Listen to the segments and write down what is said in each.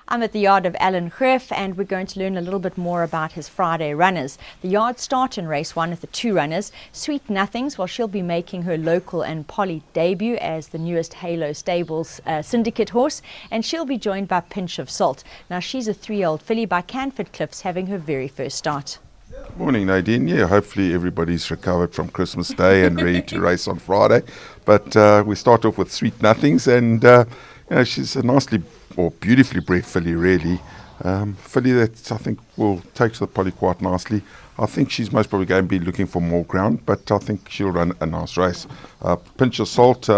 I'm at the yard of Alan GREEFF and we're going to learn a little bit more about his Friday runners. The yard start in race 1 with the 2 runners. Sweet Nothings, well, she'll be making her local and poly debut as the newest Halo Stables syndicate horse, and she'll be joined by Pinch of Salt. Now, she's a 3-year-old filly by Canford Cliffs, having her very first start. Morning, Nadine. Yeah, hopefully everybody's recovered from Christmas Day and ready to race on Friday. But we start off with Sweet Nothings, and she's a nicely or beautifully bred filly, really. Filly that I think will take to the poly quite nicely. I think she's most probably going to be looking for more ground, but I think she'll run a nice race. Pinch of Salt,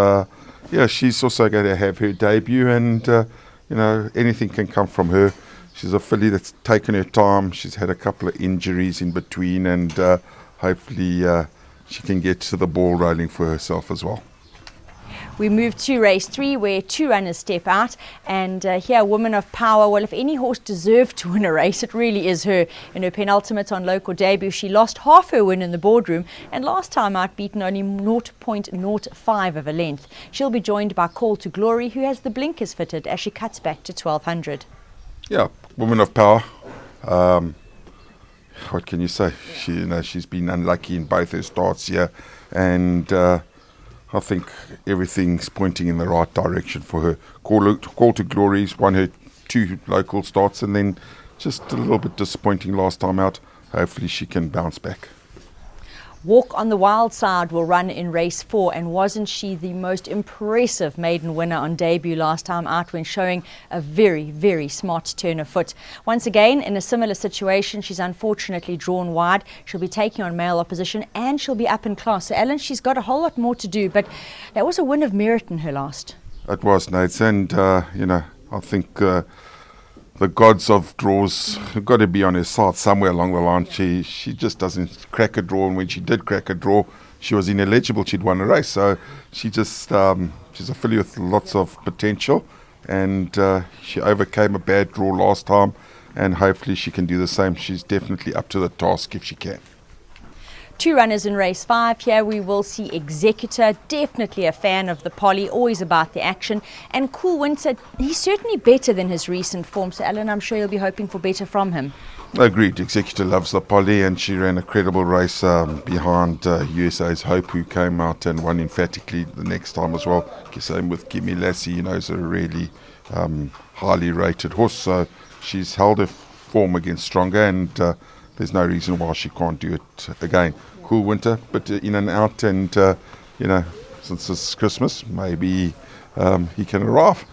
she's also going to have her debut, and anything can come from her. She's a filly that's taken her time. She's had a couple of injuries in between, and hopefully she can get to the ball rolling for herself as well. We move to race 3 where 2 runners step out, and here, Woman of Power. Well, if any horse deserved to win a race, it really is her. In her penultimate on local debut, she lost half her win in the boardroom, and last time out beaten only 0.05 of a length. She'll be joined by Call to Glory, who has the blinkers fitted as she cuts back to 1200. Yeah, Woman of Power. What can you say? She's been unlucky in both her starts here, and I think everything's pointing in the right direction for her. Call to Glory's won her 2 local starts, and then just a little bit disappointing last time out. Hopefully she can bounce back. Walk on the Wild Side will run in race 4, and wasn't she the most impressive maiden winner on debut last time out when showing a very, very smart turn of foot. Once again, in a similar situation, she's unfortunately drawn wide. She'll be taking on male opposition, and she'll be up in class. So, Alan, she's got a whole lot more to do, but that was a win of merit in her last. It was, Nate, and I think the gods of draws have got to be on her side somewhere along the line. She just doesn't crack a draw, and when she did crack a draw, she was ineligible. She'd won a race. So she just she's a filly with lots of potential, and she overcame a bad draw last time, and hopefully she can do the same. She's definitely up to the task if she can. 2 runners in race 5. Here we will see Executor, definitely a fan of the poly, always about the action. And Cool Winter, he's certainly better than his recent form. So, Alan, I'm sure you'll be hoping for better from him. Agreed. Executor loves the poly, and she ran a credible race behind USA's Hope, who came out and won emphatically the next time as well. Same with Gimme Lassie, is a really highly rated horse. So she's held her form against Stronger, and there's no reason why she can't do it again. Cool Winter, but in and out, and since it's Christmas, maybe he can arrive.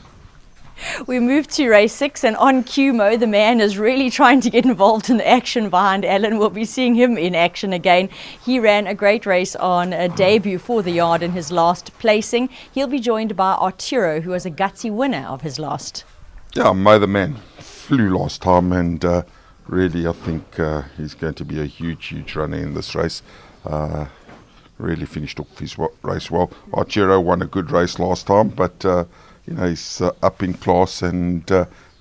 We move to race 6, and on Cumo, the man is really trying to get involved in the action behind Alan. We'll be seeing him in action again. He ran a great race on a debut for the yard in his last placing. He'll be joined by Arturo, who was a gutsy winner of his last. Yeah, Mo the man flew last time, and really, I think he's going to be a huge runner in this race. Really finished off his race well. Arturo won a good race last time, but he's up in class, and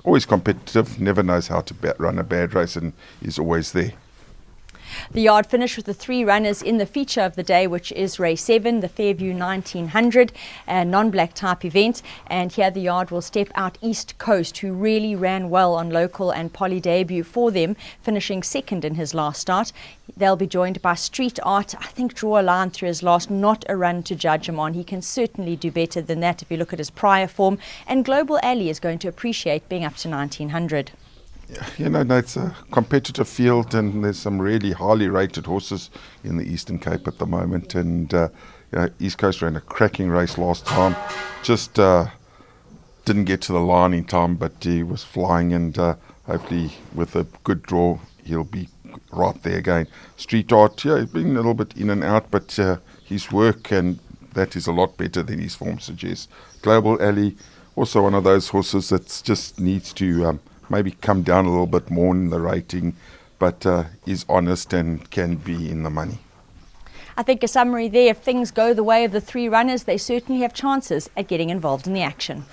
always competitive, never knows how to run a bad race, and is always there. The yard finished with the 3 runners in the feature of the day, which is race 7, the Fairview 1900, a non-black type event. And here the yard will step out East Coast, who really ran well on local and poly debut for them, finishing 2nd in his last start. They'll be joined by Street Art. I think draw a line through his last, not a run to judge him on. He can certainly do better than that if you look at his prior form. And Global Alley is going to appreciate being up to 1900. Yeah, it's a competitive field, and there's some really highly rated horses in the Eastern Cape at the moment. And East Coast ran a cracking race last time. Just didn't get to the line in time, but he was flying, and hopefully with a good draw, he'll be right there again. Street Art, he's been a little bit in and out, but his work, and that is a lot better than his form suggests. Global Alley, also one of those horses that just needs to maybe come down a little bit more in the rating, but is honest and can be in the money. I think a summary there, if things go the way of the 3 runners, they certainly have chances at getting involved in the action.